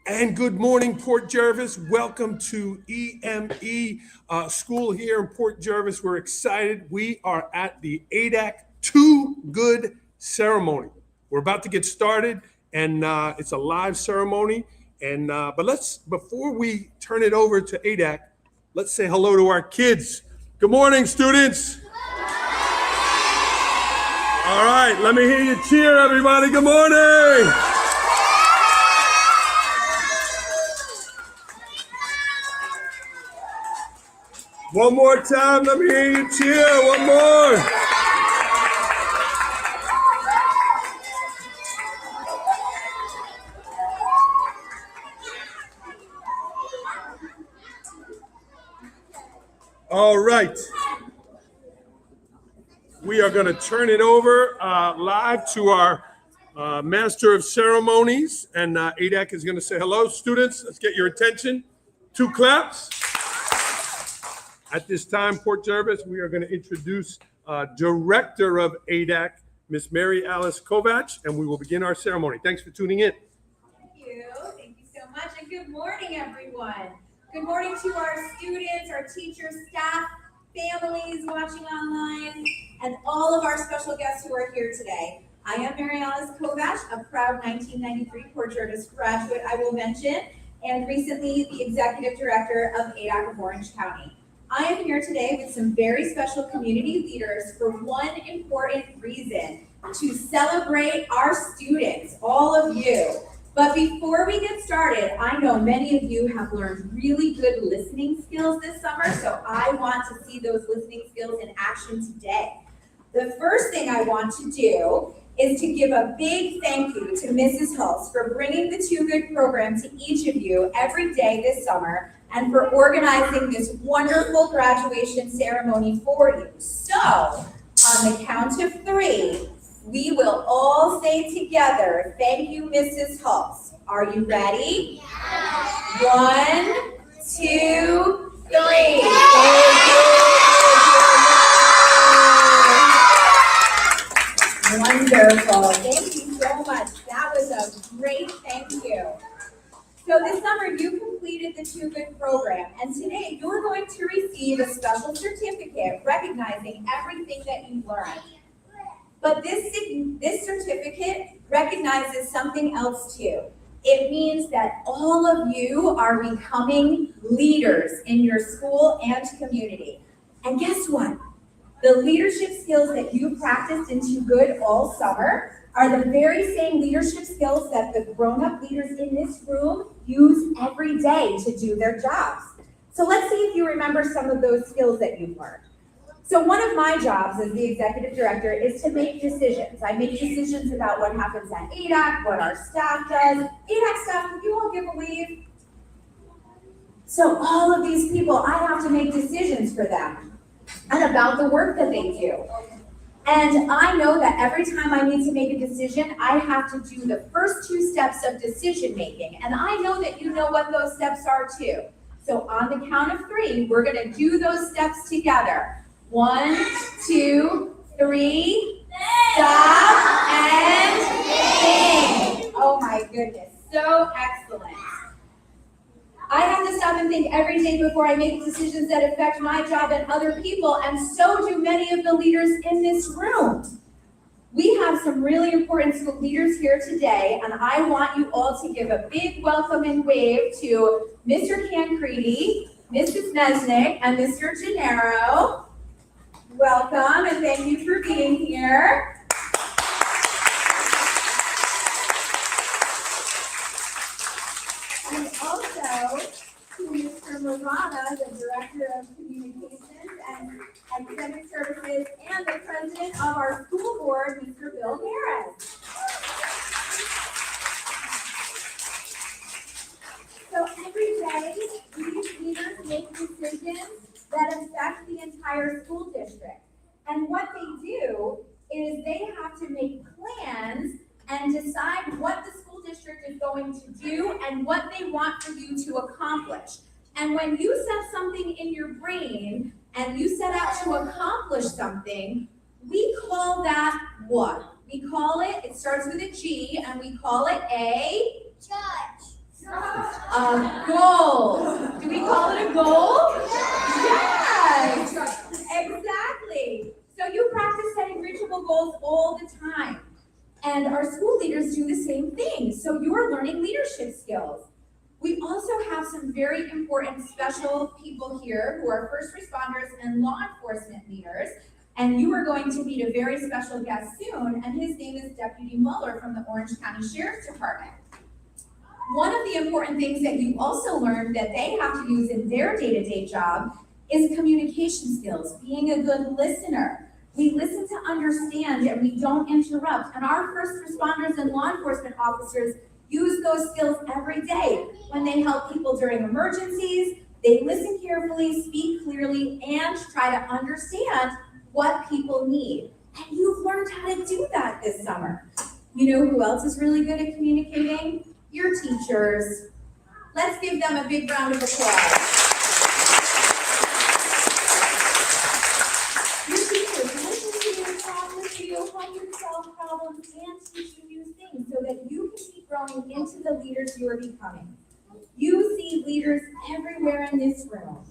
And good morning, Port Jervis. Welcome to EME school here in Port Jervis. We're excited. We are at the ADAC Too Good ceremony. We're about to get started, and it's a live ceremony. But before we turn it over to ADAC, let's say hello to our kids. Good morning, students. All right, let me hear you cheer, everybody. Good morning. One more time, let me hear you cheer. One more. All right. We are going to turn it over live to our Master of Ceremonies, and ADAC is going to say hello. Students, let's get your attention. 2 claps. At this time, Port Jervis, we are going to introduce Director of ADAC, Miss Mary Alice Kovach, and we will begin our ceremony. Thanks for tuning in. Thank you so much, and good morning, everyone. Good morning to our students, our teachers, staff, families watching online, and all of our special guests who are here today. I am Mary Alice Kovach, a proud 1993 Port Jervis graduate, I will mention, and recently the Executive Director of ADAC of Orange County. I am here today with some very special community leaders for one important reason: to celebrate our students, all of you. But before we get started, I know many of you have learned really good listening skills this summer, so I want to see those listening skills in action today. The first thing I want to do is to give a big thank you to Mrs. Hulse for bringing the Too Good program to each of you every day this summer, and for organizing this wonderful graduation ceremony for you. So, on the count of 3, we will all say together, thank you, Mrs. Hulse. Are you ready? Yeah. 1, 2, 3. Wonderful. Thank you so much. That was a great thank you. So this summer you completed the Too Good program, and today you're going to receive a special certificate recognizing everything that you've learned. But this certificate recognizes something else too. It means that all of you are becoming leaders in your school and community. And guess what? The leadership skills that you practiced in Too Good all summer are the very same leadership skills that the grown-up leaders in this room use every day to do their jobs. So let's see if you remember some of those skills that you've learned. So one of my jobs as the executive director is to make decisions. I make decisions about what happens at ADAC, what our staff does. ADAC staff, can you all give a wave? So all of these people, I have to make decisions for them and about the work that they do. And I know that every time I need to make a decision, I have to do the first 2 steps of decision making. And I know that you know what those steps are too. So on the count of 3, we're gonna do those steps together. 1, 2, 3, stop and think. Oh my goodness, so excellent. I have to stop and think every day before I make decisions that affect my job and other people, and so do many of the leaders in this room. We have some really important school leaders here today, and I want you all to give a big welcome and wave to Mr. Cancredi, Mrs. Mesnick, and Mr. Gennaro. Welcome, and thank you for being here. And also to Mr. Morana, the Director of Communications and Academic Services, and the President of our school board, Mr. Bill Harris. So every day, these leaders make decisions that affect the entire school district. And what they do is they have to make plans and decide what the school district is going to do and what they want for you to accomplish. And when you set something in your brain and you set out to accomplish something, we call that what? We call it, it starts with a G, and we call it a? Judge. A goal. Do we call it a goal? Yes, exactly. So you practice setting reachable goals all the time. And our school leaders do the same thing. So you're learning leadership skills. We also have some very important special people here who are first responders and law enforcement leaders. And you are going to meet a very special guest soon, and his name is Deputy Mueller from the Orange County Sheriff's Department. One of the important things that you also learned that they have to use in their day-to-day job is communication skills, being a good listener. We listen to understand and we don't interrupt. And our first responders and law enforcement officers use those skills every day when they help people during emergencies. They listen carefully, speak clearly, and try to understand what people need. And you've learned how to do that this summer. You know who else is really good at communicating? Your teachers. Let's give them a big round of applause. Your teachers listen to you, talk with you, help you solve problems, and teach you new things so that you can keep growing into the leaders you are becoming. You see leaders everywhere in this room.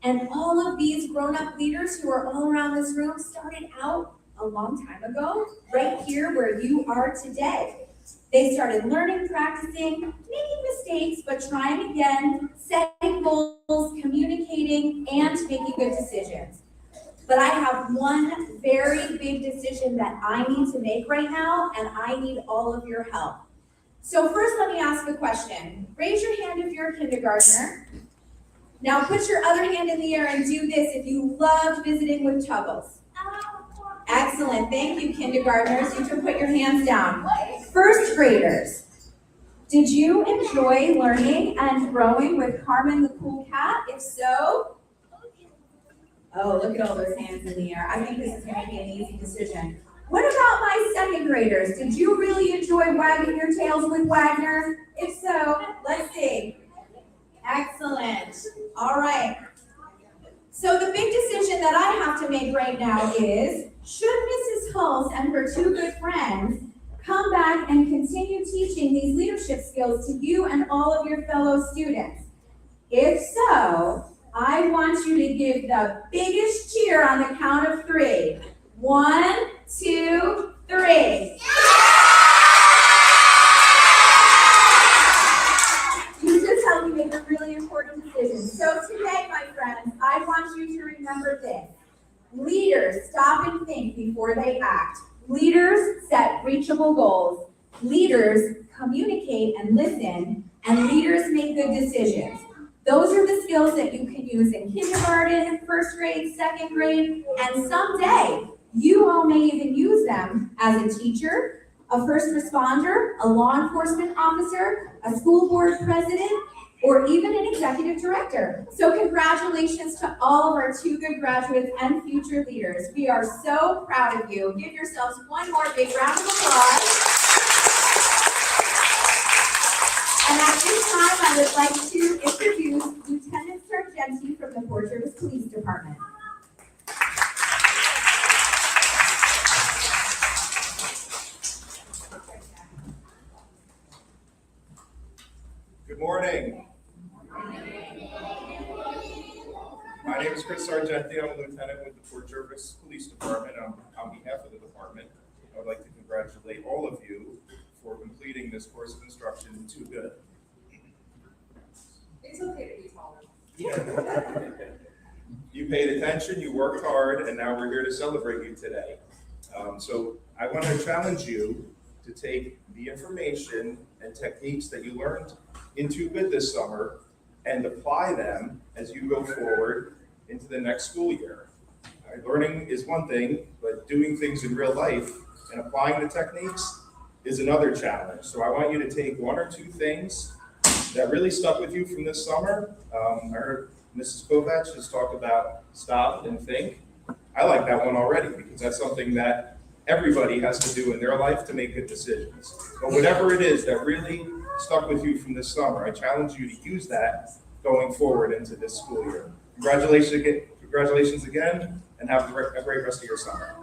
And all of these grown-up leaders who are all around this room started out a long time ago, right here where you are today. They started learning, practicing, making mistakes, but trying again, setting goals, communicating, and making good decisions. But I have one very big decision that I need to make right now, and I need all of your help. So first, let me ask a question. Raise your hand if you're a kindergartner. Now put your other hand in the air and do this if you loved visiting with Tuggles. Excellent, thank you, kindergartners. You can put your hands down. First graders, did you enjoy learning and growing with Carmen the Cool Cat? If so, oh, look at all those hands in the air. I think this is going to be an easy decision. What about my second graders? Did you really enjoy wagging your tails with Wagner? If so, let's see. Excellent. All right. So the big decision that I have to make right now is, should Mrs. Hulse and her two good friends come back and continue teaching these leadership skills to you and all of your fellow students? If so, I want you to give the biggest cheer on the count of 3. 1, 2, 3. You just helped me make a really important decision. So today, my friends, I want you to remember this. Leaders stop and think before they act. Leaders set reachable goals. Leaders communicate and listen. And leaders make good decisions. Those are the skills that you can use in kindergarten, first grade, second grade, and someday you all may even use them as a teacher, a first responder, a law enforcement officer, a school board president, or even an executive director. So congratulations to all of our two good graduates and future leaders. We are so proud of you. Give yourselves one more big round of applause. And at this time, I would like to introduce Lieutenant Sargenti from the Port Jervis Police Department. Good morning. My name is Chris Sargenti. I'm a lieutenant with the Port Jervis Police Department. On behalf of the department, I would like to congratulate all of you for completing this course of instruction, Too Good. It's okay to be taller. You paid attention, you worked hard, and now we're here to celebrate you today. So I want to challenge you to take the information and techniques that you learned in Too Good this summer and apply them as you go forward into the next school year. Learning is one thing, but doing things in real life and applying the techniques is another challenge. So I want you to take 1 or 2 things that really stuck with you from this summer. I heard Mrs. Kovacs just talk about stop and think. I like that one already because that's something that everybody has to do in their life to make good decisions. But whatever it is that really stuck with you from this summer, I challenge you to use that going forward into this school year. Congratulations again, and have a great rest of your summer.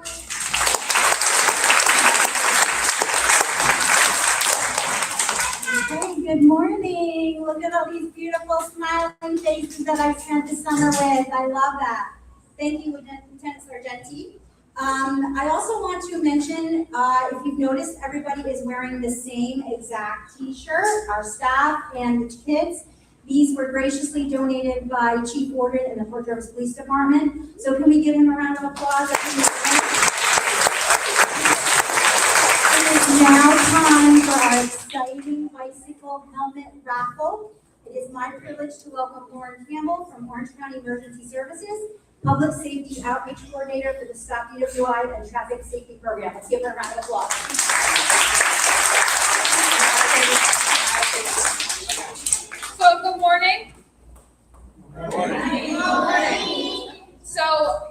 Very Good morning. Look at all these beautiful smiling faces that I spent the summer with. I love that. Thank you, Lieutenant Sargenti. I also want to mention, if you've noticed, everybody is wearing the same exact t-shirt, our staff and the kids. These were graciously donated by Chief Warden and the Port Jervis Police Department. So can we give him a round of applause? It is now time for our exciting bicycle helmet raffle. It is my privilege to welcome Lauren Campbell from Orange County Emergency Services, Public Safety Outreach Coordinator for the Stop DWI and Traffic Safety Program. Let's give her a round of applause. So, good morning. Good morning. So,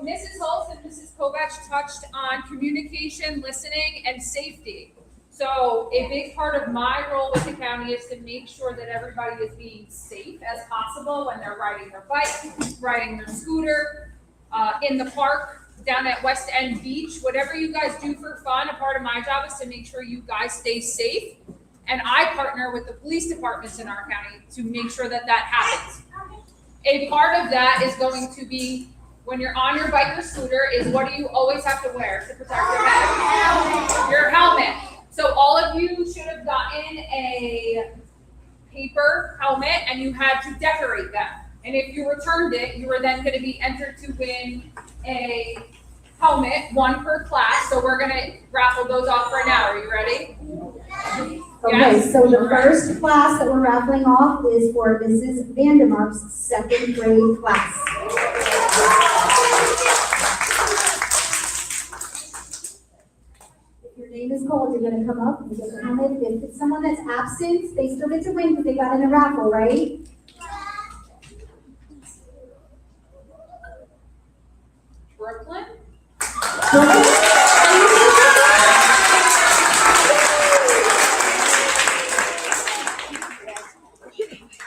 Mrs. Hulse and Mrs. Kovach touched on communication, listening, and safety. So, a big part of my role with the county is to make sure that everybody is being safe as possible when they're riding their bike, riding their scooter, in the park, down at West End Beach, whatever you guys do for fun. A part of my job is to make sure you guys stay safe. And I partner with the police departments in our county to make sure that that happens. A part of that is going to be when you're on your bike or scooter is what do you always have to wear to protect your head? Your helmet. So all of you should have gotten a paper helmet and you had to decorate them. And if you returned it, you were then going to be entered to win a helmet, one per class. So we're going to raffle those off right now. Are you ready? Okay, Yes. so the first class that we're raffling off is for Mrs. Vandermark's second grade class. If your name is called, you're gonna come up and get the helmet. If it's someone that's absent, they still get to win because they got in a raffle, right? Brooklyn?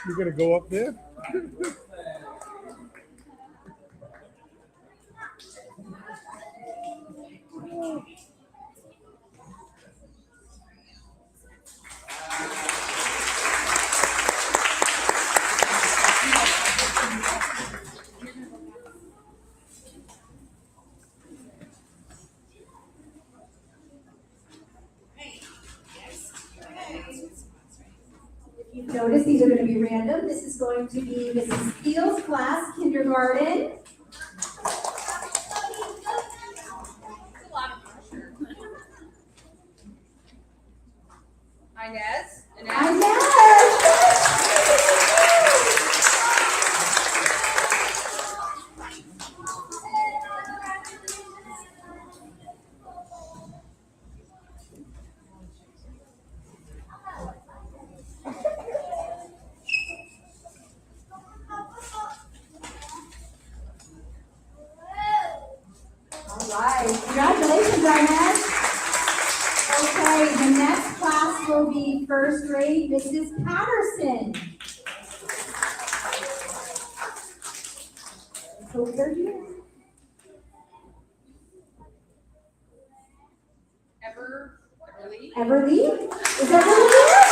You're gonna go up there? You've noticed these are going to be random. This is going to be Mrs. Steele's class, kindergarten. Inez? All right, congratulations, Inez. Okay, the next class will be first grade, Mrs. Patterson. So they're here. Everly? Everly? Is Everly here?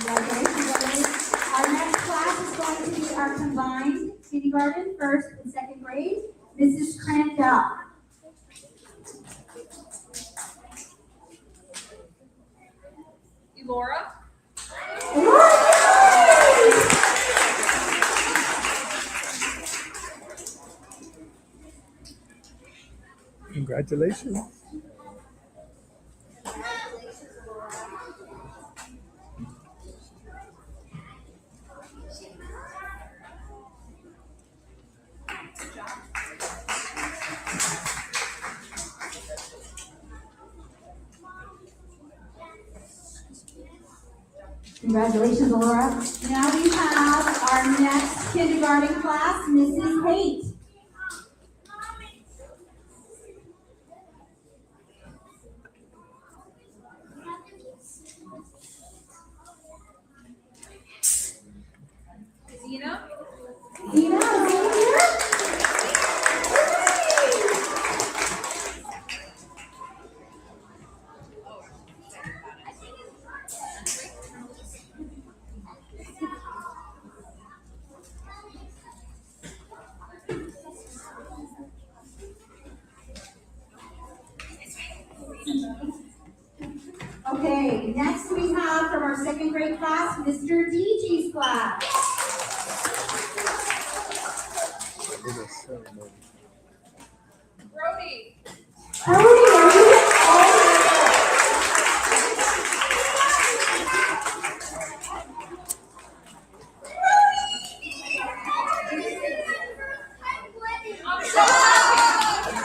Congratulations. Our next class is going to be our combined kindergarten, first and second grade, Mrs. Crandall. Elora? Congratulations. Congratulations, Laura. Now we have our next kindergarten class, Mrs. Haight. next we have from our second grade class, Mr. DG's class. Brody. Brody, are you I'm so happy.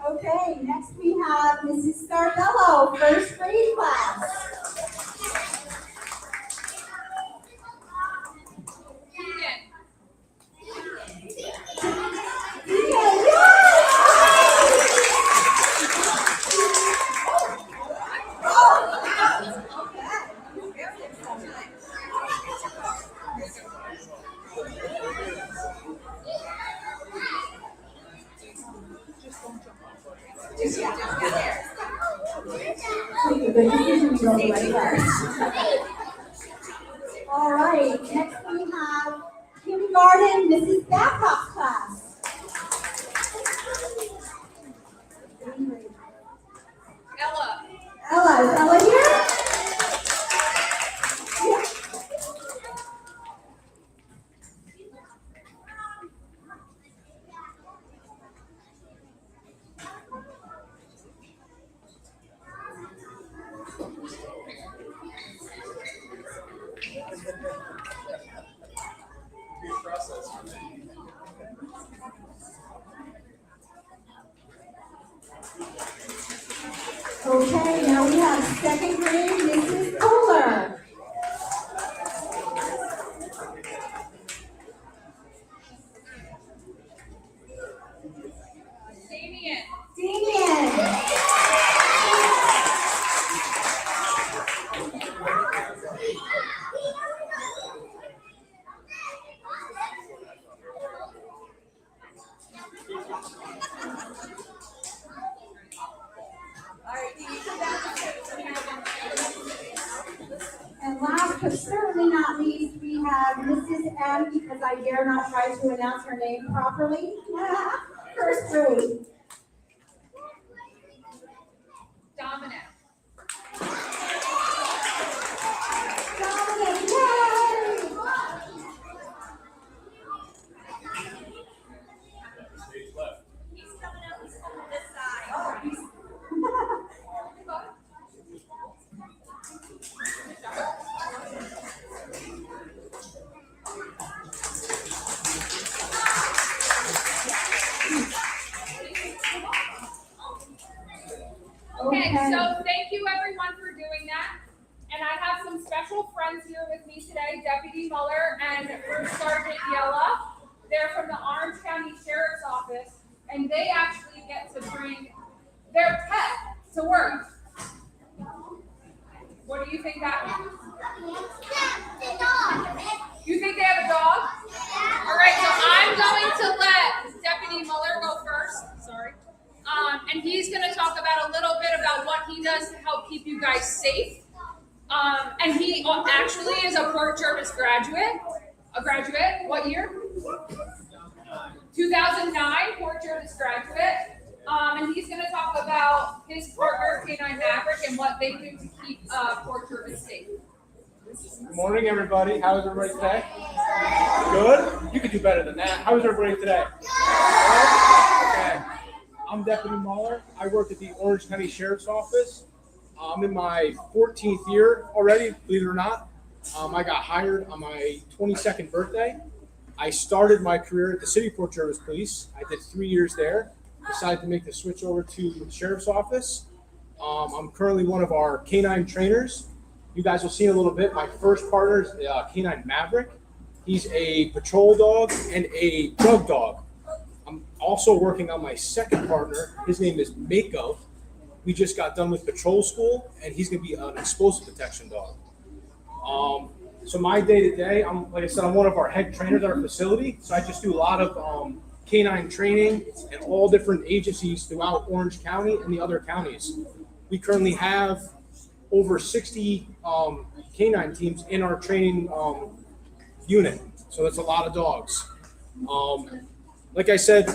Okay, next we have Mrs. Scardello, first grade class. Keegan. All right, next we have kindergarten, Mrs. Babcock's class. Ella. Ella, is Ella here? Okay, now we have second grade, Mrs. Kohler. Damien. Damien. And last but certainly not least, we have Mrs. M, because I dare not try to announce her name properly. First grade. Dominic. Dominic, yay! He's coming up this side. Oh, he's- Okay, so thank you everyone for doing that. And I have some special friends here with me today, Deputy Muller and First Sergeant Yella. They're from the Orange County Sheriff's Office, and they actually get to bring their pet to work. What do you think that means? You think they have a dog? All right, so I'm going to let Deputy Muller go first. Sorry. And he's going to talk about a little bit about what he does to help keep you guys safe. And he actually is a Port Jervis graduate. A graduate? What year? 2009 Port Jervis graduate. And he's going to talk about his partner, K9 Maverick, and what they do to keep Port Jervis safe. Good morning, everybody. How is everybody today? Good? You could do better than that. How is everybody today? Okay. I'm Deputy Muller. I work at the Orange County Sheriff's Office. I'm in my 14th year already, believe it or not. I got hired on my 22nd birthday. I started my career at the City of Port Jervis Police. I did 3 years there. Decided to make the switch over to the Sheriff's Office. I'm currently one of our K9 trainers. You guys will see in a little bit. My first partner is K9 Maverick. He's a patrol dog and a drug dog. I'm also working on my second partner. His name is Mako. We just got done with patrol school, and he's going to be an explosive detection dog. So my day-to-day, like I said, I'm one of our head trainers at our facility. So I just do a lot of K9 training at all different agencies throughout Orange County and the other counties. We currently have over 60 canine teams in our training unit. So that's a lot of dogs. Like I said,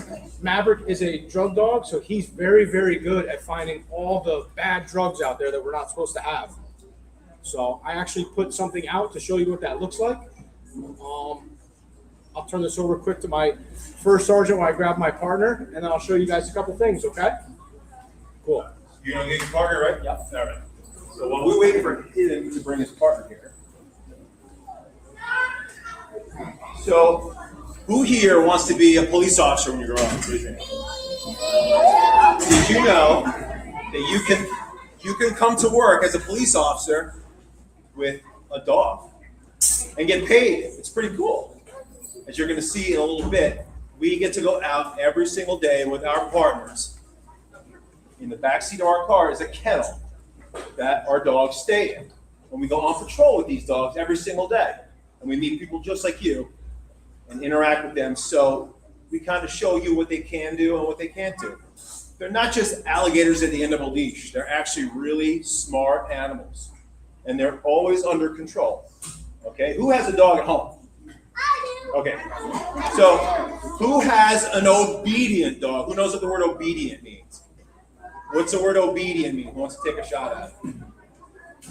Maverick is a drug dog, so he's very, very good at finding all the bad drugs out there that we're not supposed to have. So I actually put something out to show you what that looks like. I'll turn this over quick to my first sergeant while I grab my partner, and then I'll show you guys a couple things, okay? Cool. You're gonna get your partner, right? Yep. All right. So while we wait for him to bring his partner here. So, who here wants to be a police officer when you grow up? Raise your hand. Did you know that you can come to work as a police officer with a dog and get paid? It's pretty cool. As you're going to see in a little bit, we get to go out every single day with our partners. In the backseat of our car is a kennel that our dogs stay in. And we go on patrol with these dogs every single day. And we meet people just like you and interact with them. So we kind of show you what they can do and what they can't do. They're not just alligators at the end of a leash. They're actually really smart animals. And they're always under control. Okay, who has a dog at home? Okay, so who has an obedient dog? Who knows what the word obedient means? What's the word obedient mean? Who wants to take a shot at it? Do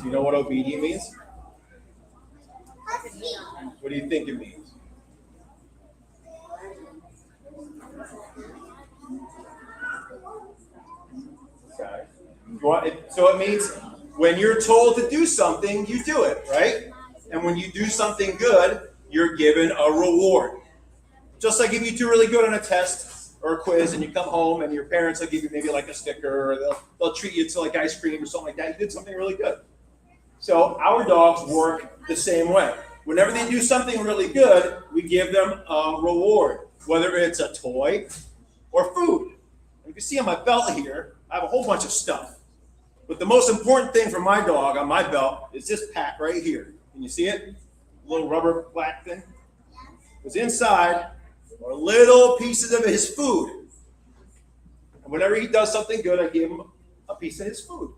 you know what obedient means? What do you think it means? Okay. So it means when you're told to do something, you do it, right? And when you do something good, you're given a reward. Just like if you do really good on a test or a quiz and you come home and your parents will give you maybe like a sticker or they'll treat you to like ice cream or something like that. You did something really good. So our dogs work the same way. Whenever they do something really good, we give them a reward, whether it's a toy or food. And you can see on my belt here, I have a whole bunch of stuff. But the most important thing for my dog on my belt is this pack right here. Can you see it? A little rubber black thing. Because inside are little pieces of his food. And whenever he does something good, I give him a piece of his food.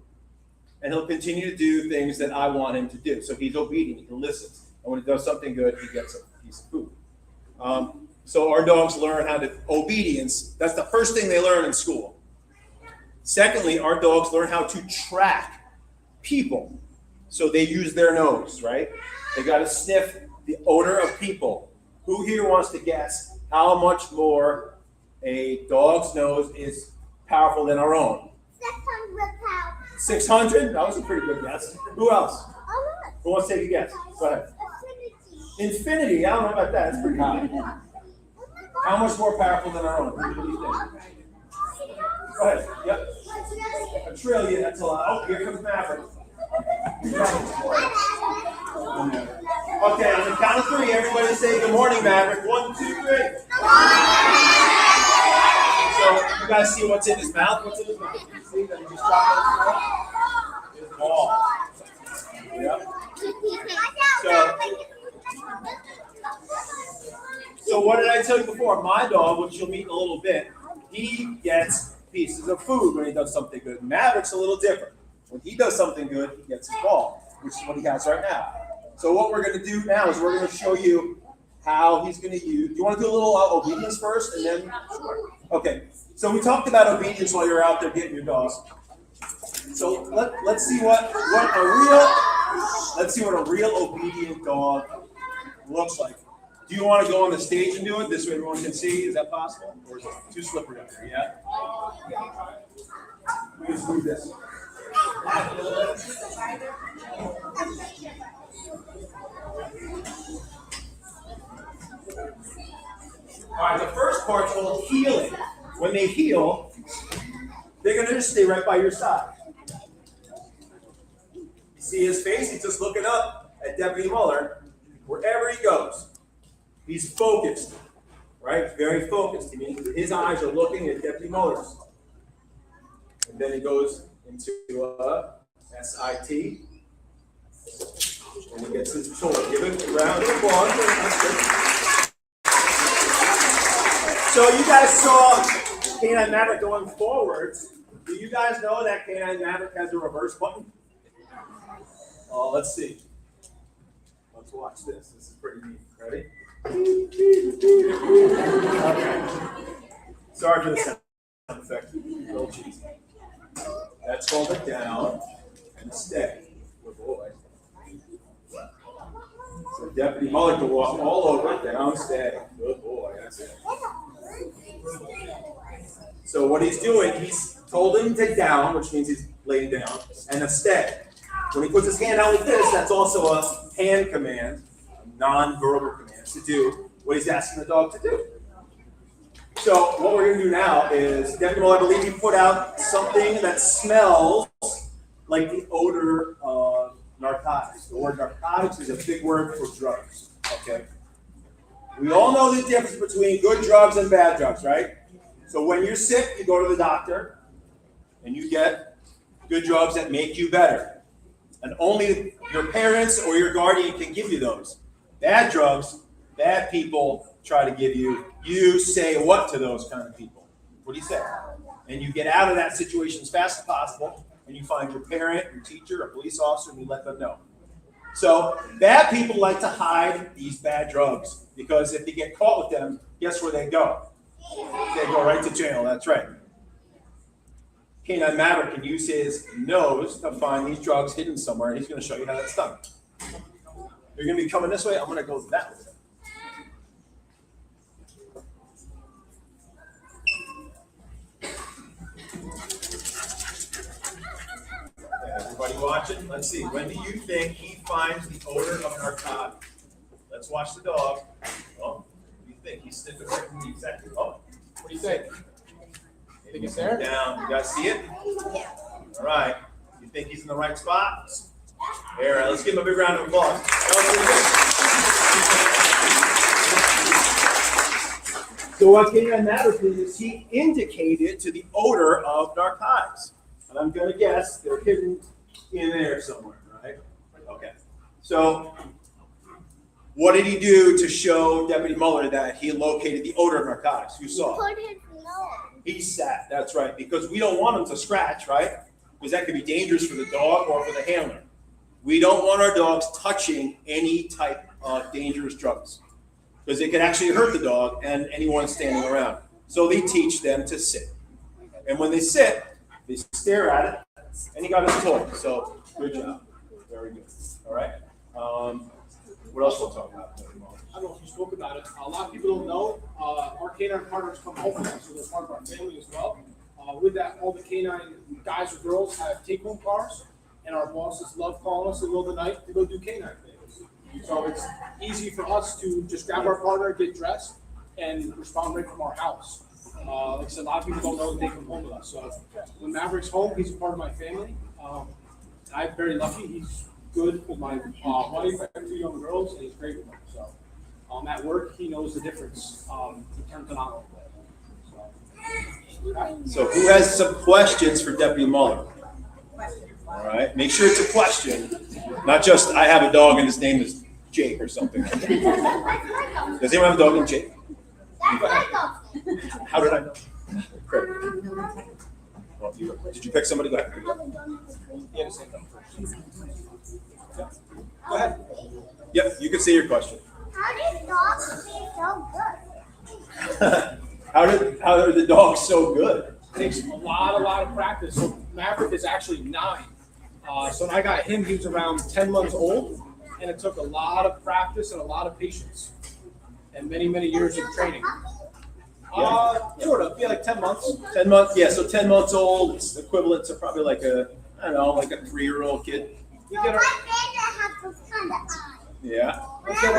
And he'll continue to do things that I want him to do. So he's obedient, he listens. And when he does something good, he gets a piece of food. So our dogs learn how to, obedience, that's the first thing they learn in school. Secondly, our dogs learn how to track people. So they use their nose, right? They got to sniff the odor of people. Who here wants to guess how much more a dog's nose is powerful than our own? 600 pounds. 600? That was a pretty good guess. Who else? Who wants to take a guess? Go ahead. Infinity. I don't know about that. That's pretty high. How much more powerful than our own? What do you think? Go ahead. Yep. A trillion. That's a lot. Oh, here comes Maverick. Okay, on the count of three, everybody say good morning, Maverick. 1, 2, 3. So you guys see what's in his mouth? What's in his mouth? You see that he just dropped it in his ball. Yep. So what did I tell you before? My dog, which you'll meet in a little bit, he gets pieces of food when he does something good. Maverick's a little different. When he does something good, he gets his ball, which is what he has right now. So what we're going to do now is we're going to show you how he's going to use. Do you want to do a little obedience first, and then? Sure. Okay. So we talked about obedience while you're out there getting your dogs. So let's see what a real obedient dog looks like. Do you want to go on the stage and do it? This way everyone can see. Is that possible? Or is it too slippery up there? Yeah? We just move this. All right, the first part's called healing. When they heal, they're going to just stay right by your side. See his face? He's just looking up at Deputy Mueller wherever he goes. He's focused, right? Very focused. I mean, his eyes are looking at Deputy Mueller's. And then he goes into SIT. And he gets his shoulder. Give it a round of applause. So you guys saw Canine Maverick going forwards. Do you guys know that Canine Maverick has a reverse button? Let's see. Let's watch this. This is pretty neat. Ready? Okay. Sorry for the sound effect. Little cheesy. That's called a down and a stay. Good boy. So Deputy Muller can walk all over it, down, stay. Good boy. That's it. So what he's doing, he's told him to down, which means he's laying down, and a stay. When he puts his hand out like this, that's also a hand command, a non-verbal command to do what he's asking the dog to do. So what we're going to do now is, Deputy Muller, I believe you put out something that smells like the odor of narcotics. The word narcotics is a big word for drugs, okay? We all know the difference between good drugs and bad drugs, right? So when you're sick, you go to the doctor, and you get good drugs that make you better. And only your parents or your guardian can give you those. Bad drugs, bad people try to give you. You say what to those kind of people? What do you say? And you get out of that situation as fast as possible, and you find your parent, your teacher, a police officer, and you let them know. So bad people like to hide these bad drugs, because if they get caught with them, guess where they go? They go right to jail, that's right. Canine Maverick can use his nose to find these drugs hidden somewhere, and he's going to show you how that's done. You're going to be coming this way, I'm going to go that way. Everybody watching? Let's see. When do you think he finds the odor of narcotic? Let's watch the dog. Oh, what do you think? He's sniffing right from the exact. Oh, What do you think? You think it's there? down. You guys see it? All right. You think he's in the right spot? All right. Let's give him a big round of applause. So what Canine Maverick did is he indicated to the odor of narcotics. And I'm going to guess they're hidden in there somewhere, right? Okay. So what did he do to show Deputy Muller that he located the odor of narcotics? Who saw? Put his nose. He sat, that's right, because we don't want him to scratch, right? Because that could be dangerous for the dog or for the handler. We don't want our dogs touching any type of dangerous drugs, because it could actually hurt the dog and anyone standing around. So they teach them to sit. And when they sit, they stare at it, and he got his toy. So good job. Very good. All right. What else we'll talk about? I don't know if you spoke about it. A lot of people don't know. Our canine partners come home with us, so they're part of our family as well. With that, all the canine guys or girls have take-home cars, and our bosses love calling us in the middle of the night to go do canine things. So it's easy for us to just grab our partner, get dressed, and respond right from our house. Like I said, a lot of people don't know that they come home with us. So when Maverick's home, he's a part of my family. I'm very lucky. He's good with my wife. I have 2 young girls, and he's great with them. So at work, he knows the difference in terms of not. So who has some questions for Deputy Muller? All right. Make sure it's a question, not just I have a dog and his name is Jake or something. Does anyone have a dog named Jake? How did I know? Great. Well, did you pick somebody? Go ahead. Yeah, the same thing. Yeah. Go ahead. Yep, you can say your question. How did dogs be so good? How are the dogs so good? It takes a lot of practice. So Maverick is actually 9. So when I got him, he was around 10 months old, and it took a lot of practice and a lot of patience, and many years of training. Sort of, yeah, like 10 months. 10 months, yeah, so 10 months old, it's equivalent to probably like a, I don't know, like a 3-year-old kid. We get our, has this kind of eye. Yeah. Whenever I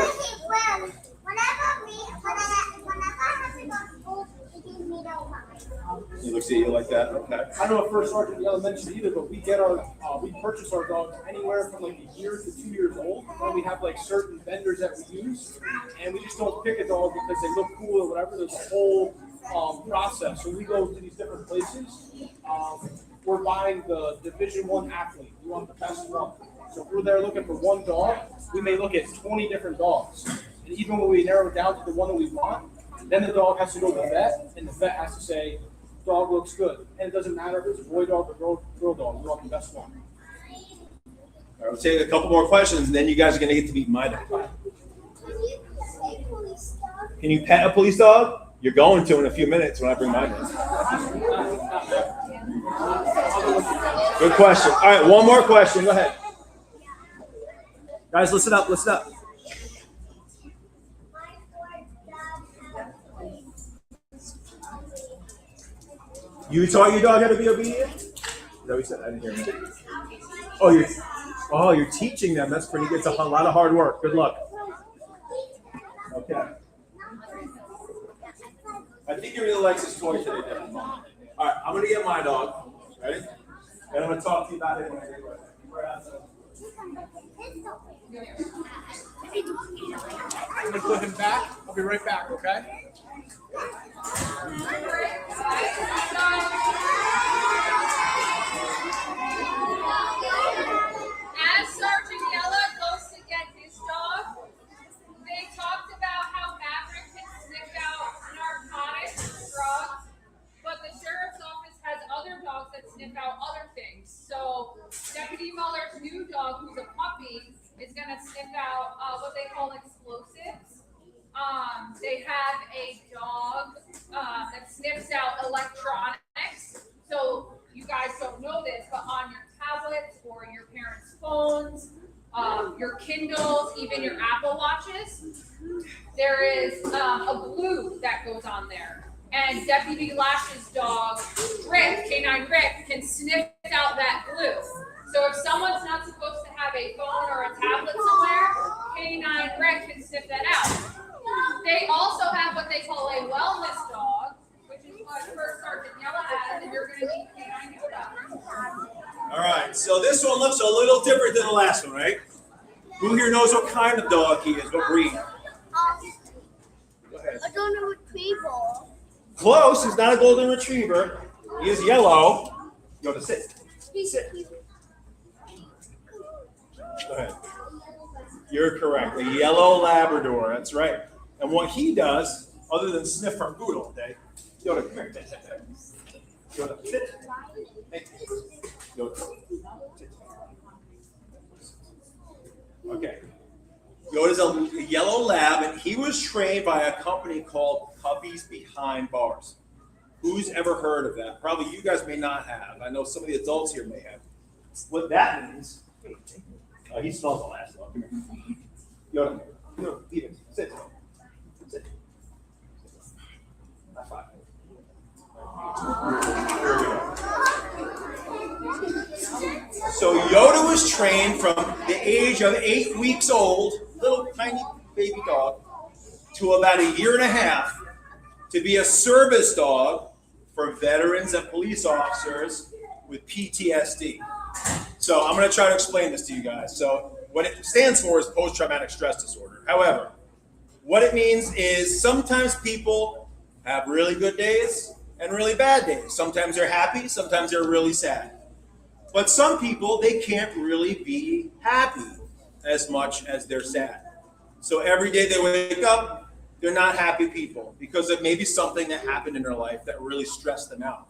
have to go to school, he gives me those eyes. He looks at you like that, okay. I don't know if First Sergeant Yellen mentioned either, but we get our, we purchase our dogs anywhere from like a year to 2 years old. And we have like certain vendors that we use, and we just don't pick a dog because they look cool or whatever. There's a whole process. So we go to these different places. We're buying the Division I athlete. We want the best one. So if we're there looking for one dog, we may look at 20 different dogs. And even when we narrow it down to the one that we want, then the dog has to go to the vet, and the vet has to say, dog looks good. And it doesn't matter if it's a boy dog or girl dog, we want the best one. All right, I'll take a couple more questions, and then you guys are gonna get to meet my dog. Can you pet a police dog? You're going to in a few minutes when I bring mine in. Good question. All right, one more question. Go ahead. Guys, listen up, listen up. You taught your dog how to be obedient? Is that what you said? I didn't hear him. You're teaching them. That's pretty good. It's a lot of hard work. Good luck. Okay. I think he really likes his toy today, Devin. All right, I'm gonna get my dog. Ready? And I'm gonna talk to you about it anyway. I'm gonna put him back. I'll be right back, okay? As Sergeant Yella goes to get his dog, they talked about how Maverick can sniff out narcotics and drugs, but the sheriff's office has other dogs that sniff out other things. So Deputy Muller's new dog, who's a puppy, is gonna sniff out what they call explosives. They have a dog that sniffs out electronics. So you guys don't know this, but on your tablets or your parents' phones, your Kindles, even your Apple Watches, there is a glue that goes on there. And Deputy Lash's dog, Rick, Canine Rick, can sniff out that glue. So if someone's not supposed to have a phone or a tablet somewhere, Canine Rick can sniff that out. They also have what they call a wellness dog, which is what First Sergeant Yella has, and you're going to meet Canine Yoda. All right, so this one looks a little different than the last one, right? Who here knows what kind of dog he is? What breed? Go ahead. I don't know what people. Close. He's not a golden retriever. He is yellow. Yoda, sit. Sit. Go ahead. You're correct. A yellow Labrador. That's right. And what he does, other than sniff our food all day, Yoda, come here. Yoda, sit. Hey. Yoda, sit. Okay. Yoda's a yellow lab, and he was trained by a company called Puppies Behind Bars. Who's ever heard of that? Probably you guys may not have. I know some of the adults here may have. What that means, he smells the last dog. Come here. Yoda, eat it. Sit. Sit. High five. Here we go. So Yoda was trained from the age of 8 weeks old, little tiny baby dog, to about a year and a half to be a service dog for veterans and police officers with PTSD. So I'm going to try to explain this to you guys. So what it stands for is post-traumatic stress disorder. However, what it means is sometimes people have really good days and really bad days. Sometimes they're happy, sometimes they're really sad. But some people, they can't really be happy as much as they're sad. So every day they wake up, they're not happy people because of maybe something that happened in their life that really stressed them out.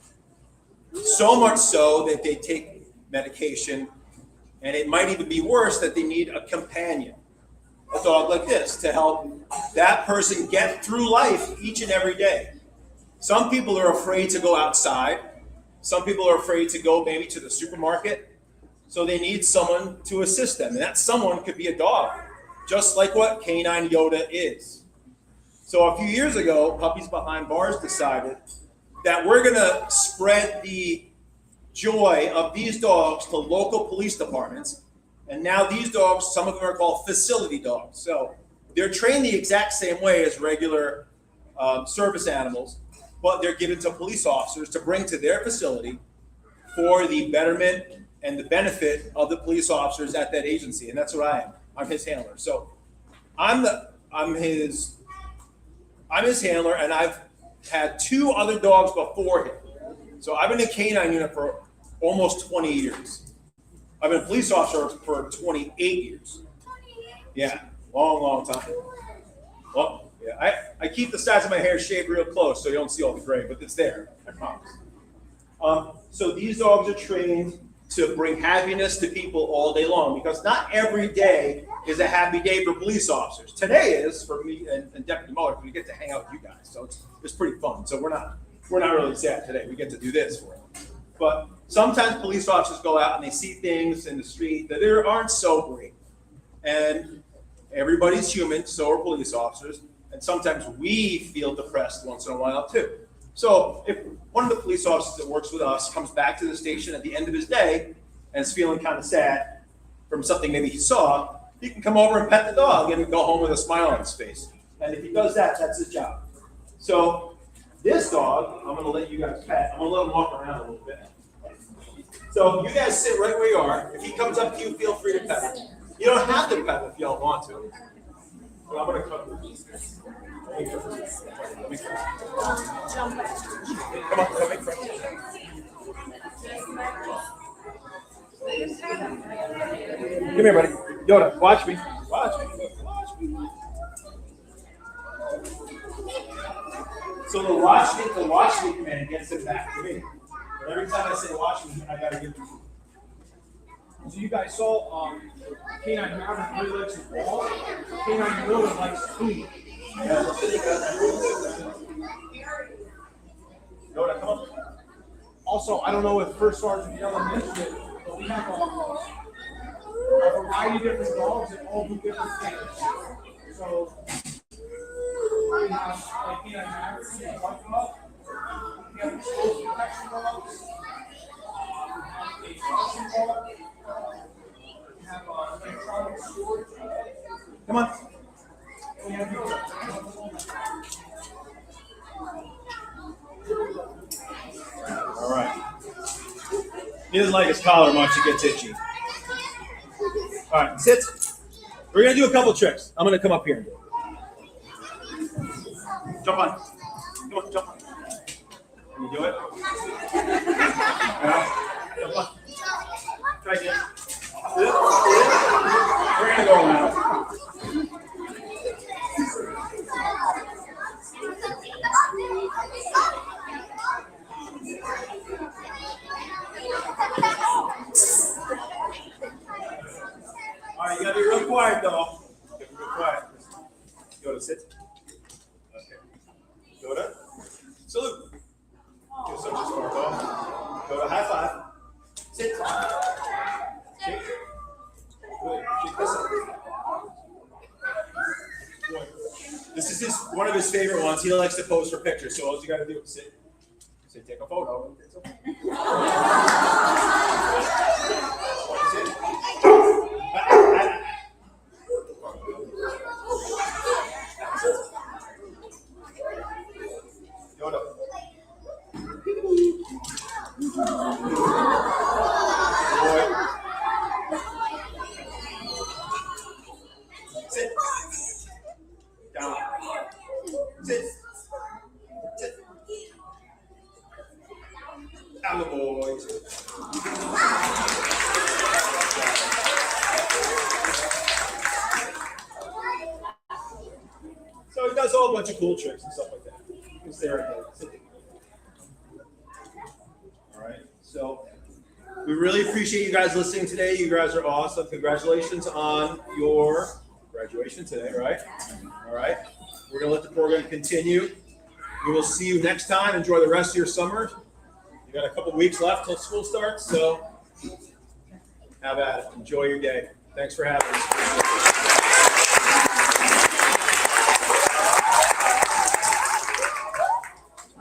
So much so that they take medication, and it might even be worse that they need a companion, a dog like this, to help that person get through life each and every day. Some people are afraid to go outside. Some people are afraid to go maybe to the supermarket. So they need someone to assist them. And that someone could be a dog, just like what Canine Yoda is. So a few years ago, Puppies Behind Bars decided that we're going to spread the joy of these dogs to local police departments. And now these dogs, some of them are called facility dogs. So they're trained the exact same way as regular service animals, but they're given to police officers to bring to their facility for the betterment and the benefit of the police officers at that agency. And that's what I am. I'm his handler. So I'm his handler, and I've had 2 other dogs before him. So I've been in a canine unit for almost 20 years. I've been a police officer for 28 years. Yeah, long time. Well, yeah, I keep the sides of my hair shaved real close so you don't see all the gray, but it's there, I promise. So these dogs are trained to bring happiness to people all day long, because not every day is a happy day for police officers. Today is for me and Deputy Muller, because we get to hang out with you guys, so it's pretty fun. So we're not really sad today. We get to do this for them. But sometimes police officers go out and they see things in the street that aren't so great. And everybody's human, so are police officers. And sometimes we feel depressed once in a while too. So if one of the police officers that works with us comes back to the station at the end of his day and is feeling kind of sad from something maybe he saw, he can come over and pet the dog and go home with a smile on his face. And if he does that, that's his job. So this dog, I'm gonna let you guys pet. I'm gonna let him walk around a little bit. So you guys sit right where you are. If he comes up to you, feel free to pet him. You don't have to pet him if you don't want to. But I'm gonna cover these. Come on, come in front. Come here, buddy. Yoda, watch me. Watch me. Watch me. So the watch me command gets it back to me. But every time I say watch me, I gotta give it to you. So you guys saw Canine Maverick really likes his ball. Canine Miller likes food. Yoda, come on. Also, I don't know if First Sergeant Yellen mentioned it, but we have a variety of different dogs that all do different things. So we have like Canine Maverick, we have white dog, we have exposed protection dogs, we have a caution dog, we have a electronic sword. Come on. We have All right. He doesn't like his collar much, he gets itchy. All right, sit. We're gonna do a couple tricks. I'm gonna come up here and do it. Jump on. Come on, jump on. Can you do it? Jump on. Try again. We're gonna go around. All right, you gotta be real quiet though. You gotta be real quiet. Yoda, sit. Okay. Yoda, salute. You're such a smart dog. Yoda, high five. Sit. Shake. Good. Shake this up. Good. This is one of his favorite ones. He likes to pose for pictures, so all you gotta do is sit. Sit, take a photo. It's okay. Sit. Yoda. Boy. Sit. Down. Sit. Sit. Down the boys. So he does a whole bunch of cool tricks and stuff like that. He's there again. All right. So we really appreciate you guys listening today. You guys are awesome. Congratulations on your graduation today, right? All right. We're going to let the program continue. We will see you next time. Enjoy the rest of your summer. You got a couple weeks left till school starts, so have at it. Enjoy your day. Thanks for having us.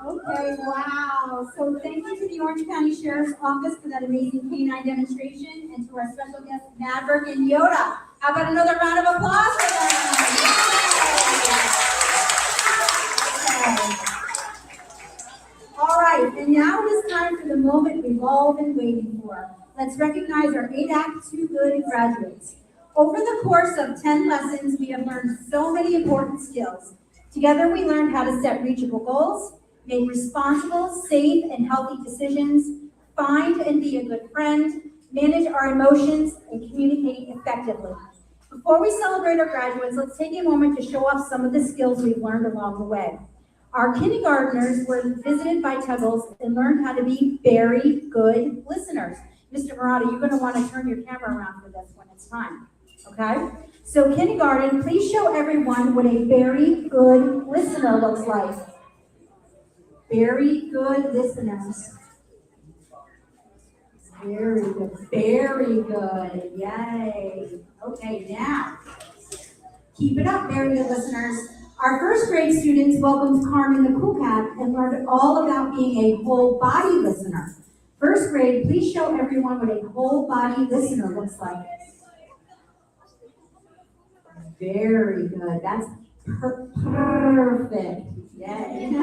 Okay, wow. So thank you to the Orange County Sheriff's Office for that amazing canine demonstration, and to our special guests, Maverick and Yoda. How about another round of applause for them? Okay. All right, and now it is time for the moment we've all been waiting for. Let's recognize our ADAC 2 Good graduates. Over the course of 10 lessons, we have learned so many important skills. Together, we learned how to set reachable goals, make responsible, safe, and healthy decisions, find and be a good friend, manage our emotions, and communicate effectively. Before we celebrate our graduates, let's take a moment to show off some of the skills we've learned along the way. Our kindergartners were visited by Tuggles and learned how to be very good listeners. Mr. Murata, you're gonna wanna turn your camera around for this when it's time, okay? So kindergarten, please show everyone what a very good listener looks like. Very good listeners. Very good, yay. Okay, now, keep it up, very good listeners. Our first grade students welcomed Carmen the Cool Cat and learned all about being a whole body listener. First grade, please show everyone what a whole body listener looks like. Very good, that's perfect, yay.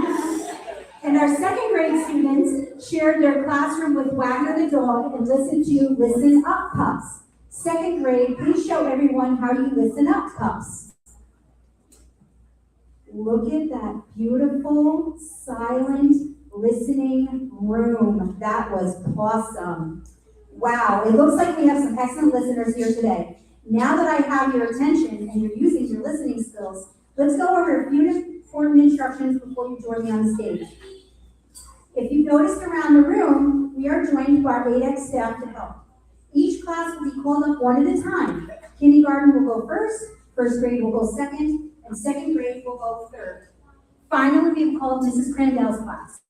And our second grade students shared their classroom with Wagner the dog and listened to Listen Up Pups. Second grade, please show everyone how you listen up, pups. Look at that beautiful, silent, listening room. That was awesome. Wow, it looks like we have some excellent listeners here today. Now that I have your attention and you're using your listening skills, let's go over a few important instructions before you join me on the stage. If you've noticed around the room, we are joined by our ADAC staff to help. Each class will be called up one at a time. Kindergarten will go first, first grade will go second, and second grade will go third. Finally, we have called Mrs. Crandall's class.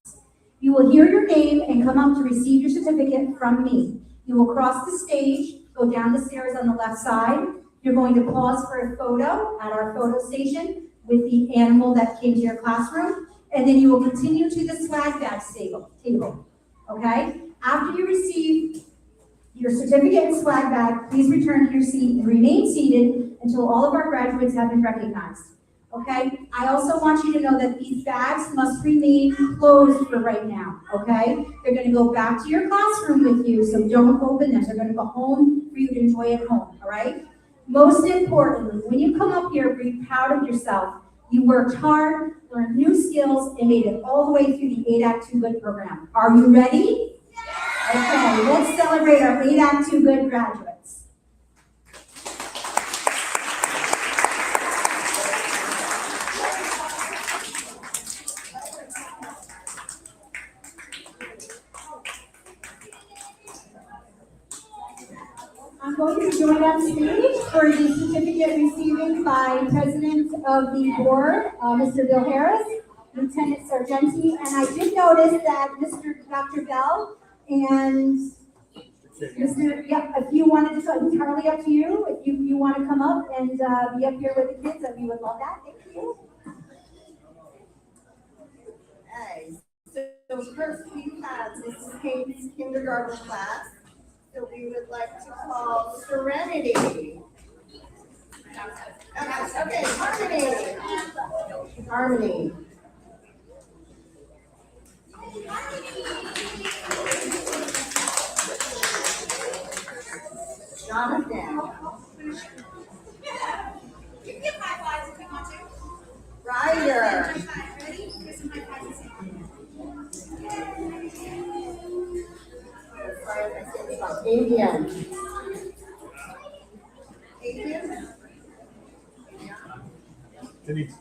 You will hear your name and come up to receive your certificate from me. You will cross the stage, go down the stairs on the left side. You're going to pause for a photo at our photo station with the animal that came to your classroom, and then you will continue to the swag bag table, okay? After you receive your certificate and swag bag, please return to your seat and remain seated until all of our graduates have been recognized, okay? I also want you to know that these bags must remain closed for right now, okay? They're gonna go back to your classroom with you, so don't open them. They're gonna go home for you to enjoy at home, all right? Most importantly, when you come up here, be proud of yourself. You worked hard, learned new skills, and made it all the way through the ADAC 2 Good program. Are you ready? Okay, let's celebrate our ADAC 2 Good graduates. I'm going to join on stage for the certificate receiving by President of the Board, Mr. Bill Harris, Lieutenant Sargenti, and I did notice that Dr. Bell and Mr. Yep, if you wanted to, it's entirely up to you. If you want to come up and be up here with the kids, we would love that. Thank you. Okay, so first we have Mrs. Hayden's kindergarten class. So we would like to call Serenity. Okay, Harmony. Jonathan. You can give high fives if you want to. Ryder. Ready? Give some high fives. Adrian. Adrian? Denise.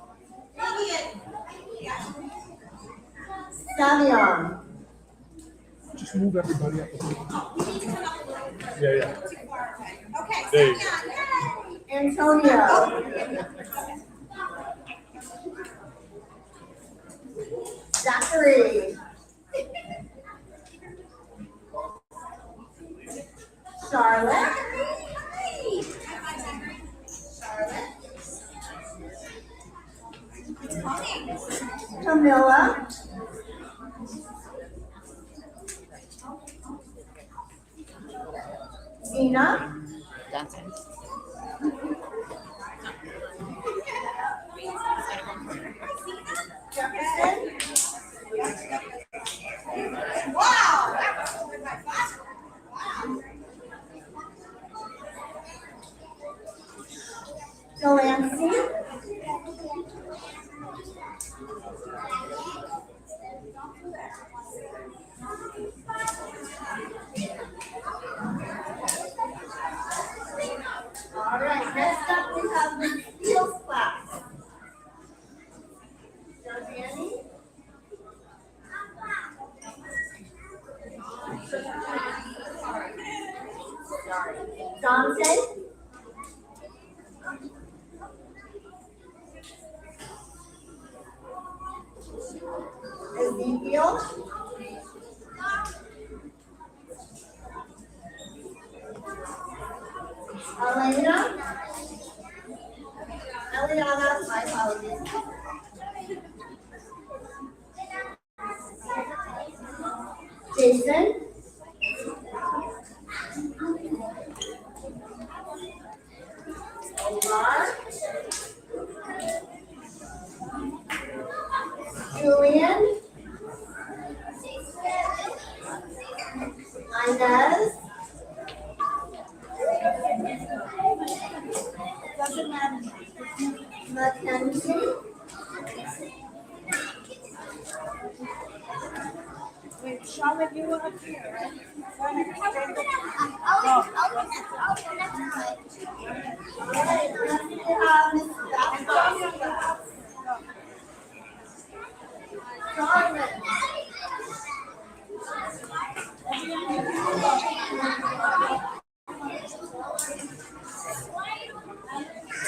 Savion. Just move everybody up. Yeah. Okay, There you Antonio. Zachary. Charlotte. Camilla. Zena. Jefferson. Wow, that was over by fast. Wow. Delancey. All right, next up we have the skills class. Georgiani. sorry. Johnson. Ezekiel. Elena. Eliana, my apologies. Jason. Omar. Julian. Inez. Mackenzie. Wait, Charlotte, you were up here, right? Alright, next we have Miss Beth. Charlotte.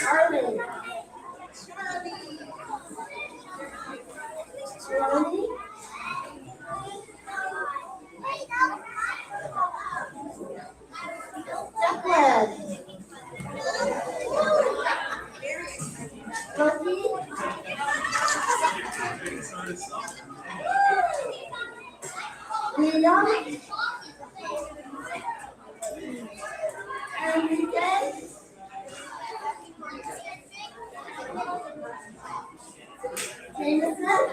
Charlie. Charlie. Declan. Cookie. Liam. Enrique. Jameson.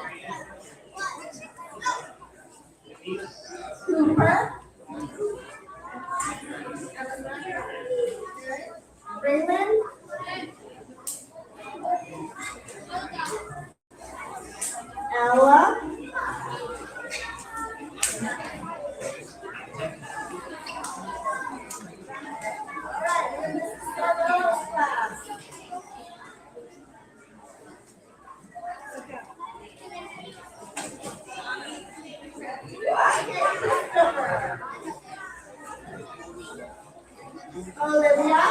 Cooper. Raymond. Ella. Alright, and this is Sarah's class. Christopher. Olivia.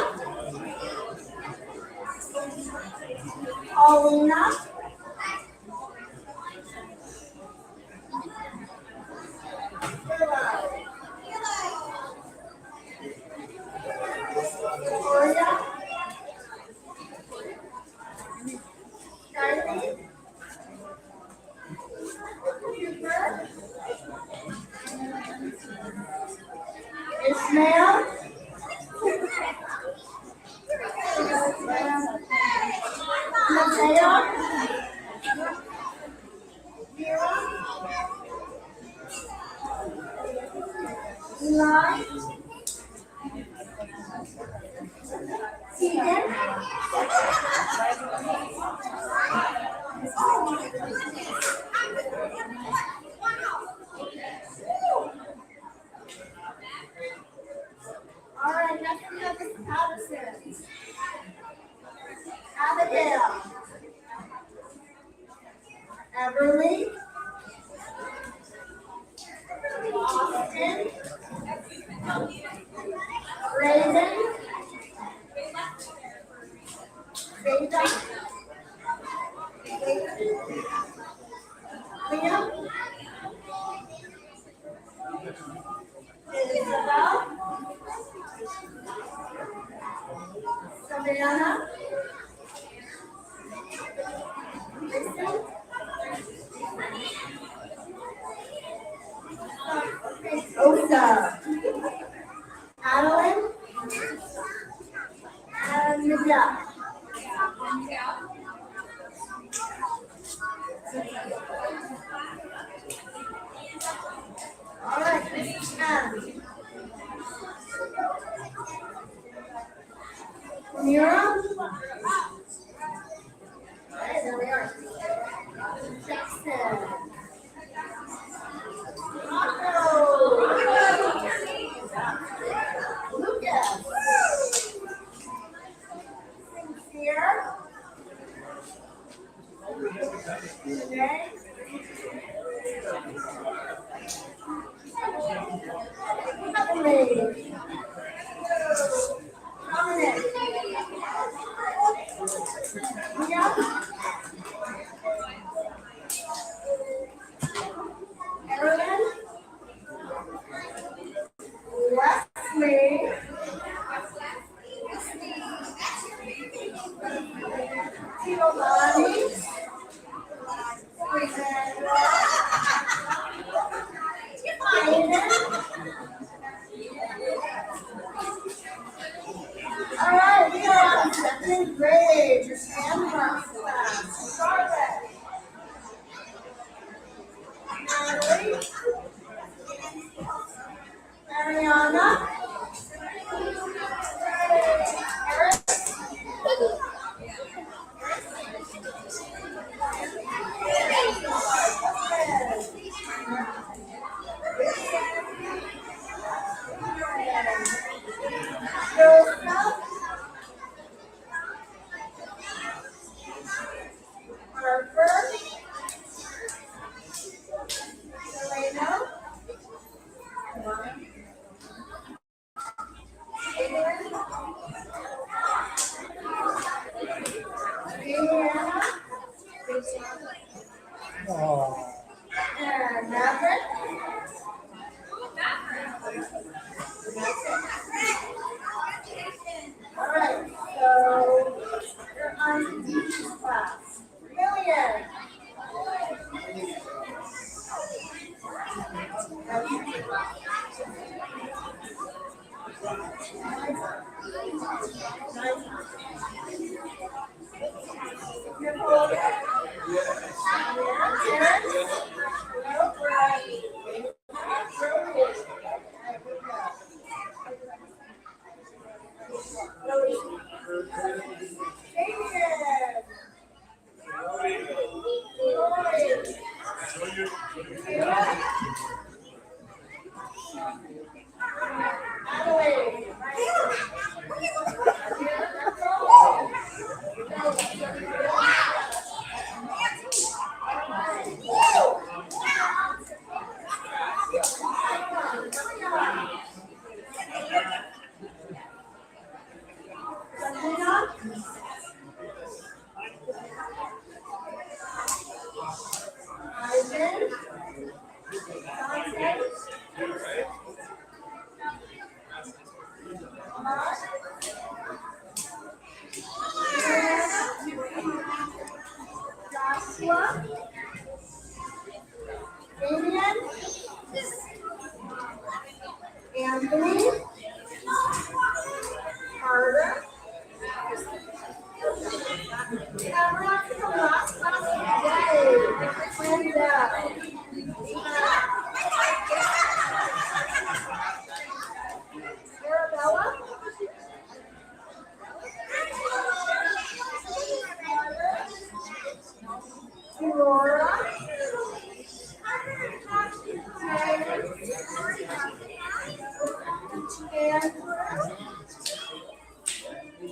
Paulina. Victoria. Kylie. Cooper. Ismail. Mateo. Eli. Tegan. All right, next we have Miss Patterson. Abigail. Everly. Austin. Raven. Veda. Liam. Isabel. Savannah. Listen. Osa. Adeline. And Michelle. All right, Miss M. Mira. Hey, there we are. Jackson. Otto. Lucas. Sincere. Renee. Emily. second grade, your Sandmark class. Charlotte. Natalie. Mariana. Eric. Joseph. Harper. Delano. Indiana. And Maverick. All right, so you're on to teacher's class. Million. Nicole. Joshua. Damian. Anthony. Carter. Cameron from last class today. Linda. Arabella. Aurora. Andrew.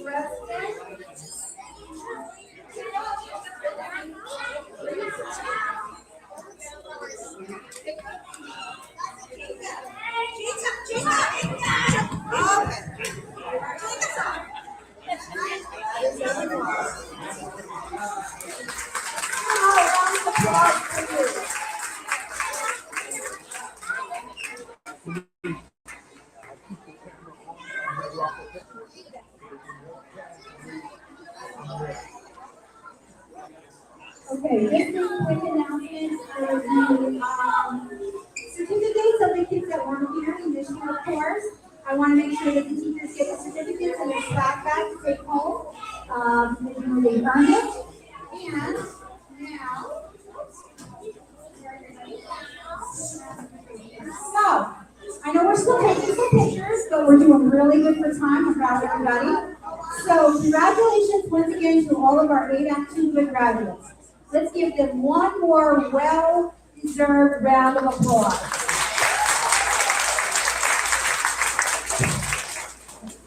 Preston. Okay, this is a quick announcement for the certificates of the kids that weren't here in this year, of course. I want to make sure that the teachers get the certificates in their swag bag to take home. They earned it. And now, so, I know we're still taking some pictures, but we're doing really good for time. I'm proud of everybody. So, congratulations once again to all of our ADAC 2 good graduates. Let's give them one more well-deserved round of applause.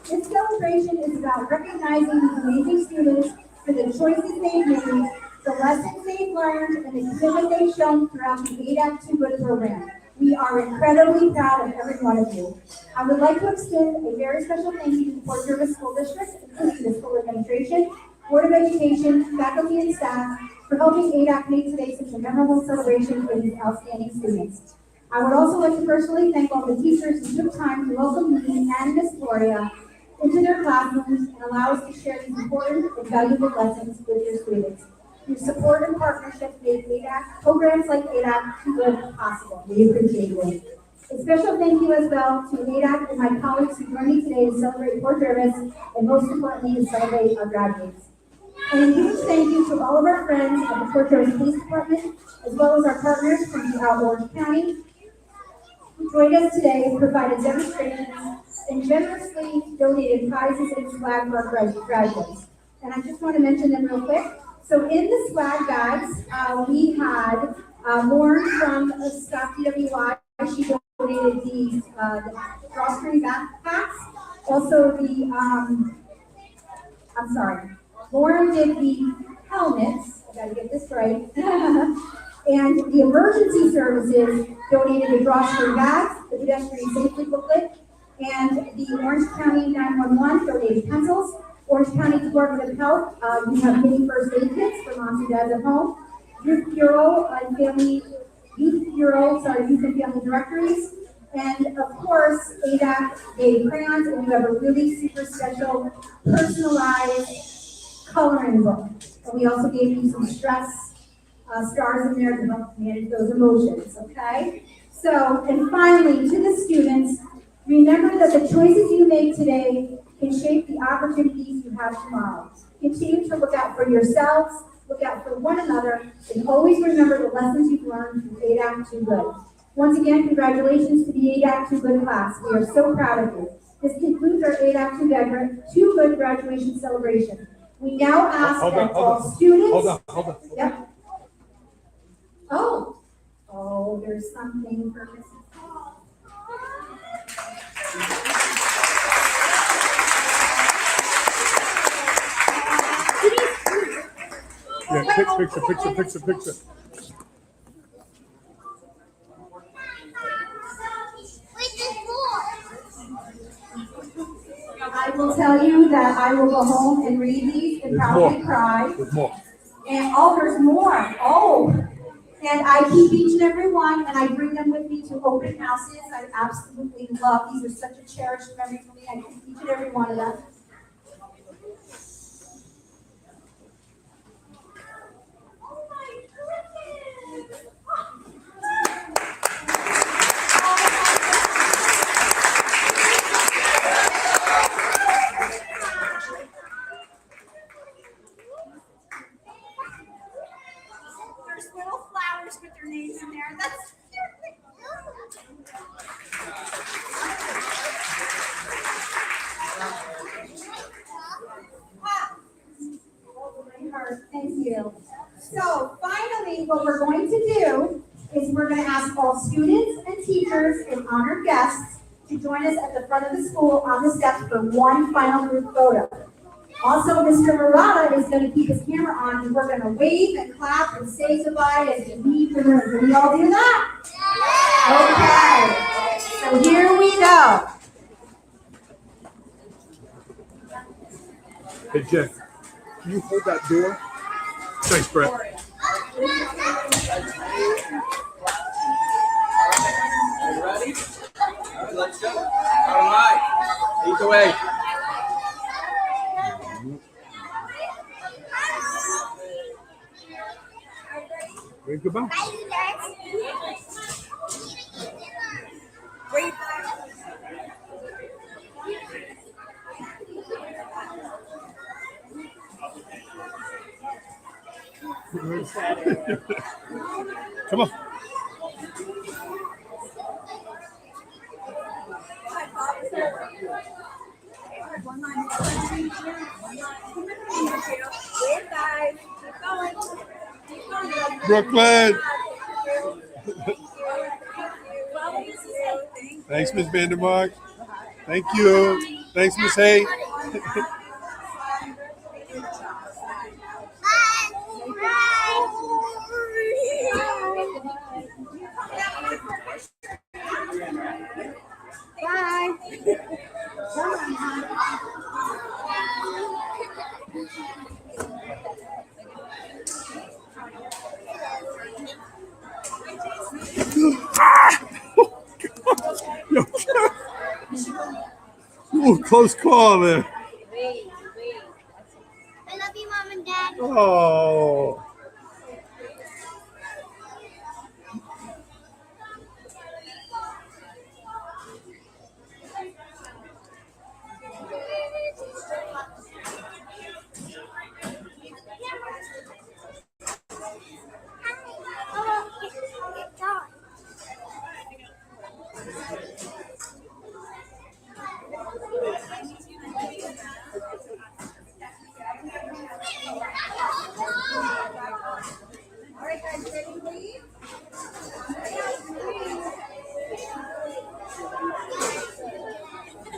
This celebration is about recognizing these amazing students for the choices they've made, the lessons they've learned, and the commitment they've shown throughout the ADAC 2 Good program. We are incredibly proud of every one of you. I would like to extend a very special thank you to Port Jervis School District, including the school administration, Board of Education, faculty, and staff, for helping ADAC make today such a memorable celebration for these outstanding students. I would also like to personally thank all the teachers who took time to welcome me and Miss Gloria into their classrooms and allow us to share these important and valuable lessons with your students. Your support and partnership made ADAC, programs like ADAC 2 Good possible. We appreciate you. A special thank you as well to ADAC and my colleagues who joined me today to celebrate Port Jervis and most importantly to celebrate our graduates. And a huge thank you to all of our friends at the Port Jervis Police Department as well as our partners from throughout Orange County who joined us today and provided demonstrations and generously donated prizes and swag for our graduates. And I just want to mention them real quick. So in the swag bags, we had Lauren from Staff DWI. She donated the drawstring backpacks. Also Lauren did the helmets. I gotta get this right. And the emergency services donated the drawstring bags, the pedestrian safety booklet, and the Orange County 911 donated pencils. Orange County Department of Health, we have mini first aid kits for moms and dads at home. Youth and Family directories. And of course, ADAC gave crayons, and we have a really super special personalized coloring book. And we also gave you some stress stars in there to help manage those emotions, okay? So, and finally, to the students, remember that the choices you make today can shape the opportunities you have tomorrow. Continue to look out for yourselves, look out for one another, and always remember the lessons you've learned from ADAC 2 Good. Once again, congratulations to the ADAC 2 Good class. We are so proud of you. This concludes our ADAC 2 Good graduation celebration. We now ask that all students... Hold on. Yep. Oh, there's something for Mrs. Hall. Yeah, picture. I will tell you that I will go home and read these and probably cry. There's more. And there's more. And I keep each and every one, and I bring them with me to open houses. I absolutely love these. Are such a cherished memory for me. I keep each and every one of them. Oh my goodness! There's little flowers with their names in there. That's thank you. So finally, what we're going to do is we're going to ask all students and teachers and honored guests to join us at the front of the school on the steps for one final group photo. Also, Mr. Murata is going to keep his camera on, and we're going to wave and clap and say goodbye as we leave the room. Can we all do that? Okay. So here we go. Hey, Jen, can you hold that door? Thanks, Brett. You ready? All right, let's go. All right. Lead the way. Wave goodbye. Come on. Brooklyn. Thanks, Ms. Vandermark. Thank you. Thanks, Ms. Hay. Bye. Ooh, close call there. I love you, Mom and Dad. Oh.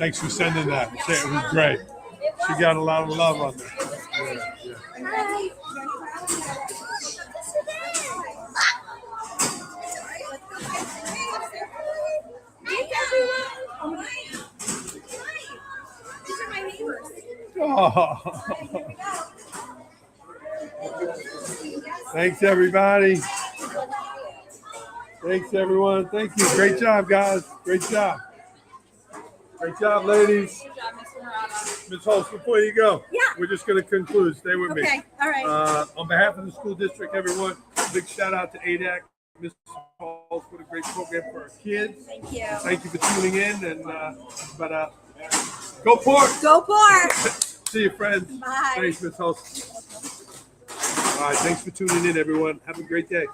Thanks for sending that. It was great. She got a lot of love on there. Yeah. Hi. These are my neighbors. Oh. Thanks, everybody. Thanks, everyone. Thank you. Great job, guys. Great job. Great job, ladies. Good job, Mr. Murata. Ms. Hulse, before you go, Yeah. we're just going to conclude. Stay with me. Okay, all right. On behalf of the school district, everyone, big shout out to ADAC, Ms. Hulse, what a great program for our kids. Thank you. Thank you for tuning in. And go Port. Go Port. See you, friends. Bye. Thanks, Ms. Hulse. All right, thanks for tuning in, everyone. Have a great day.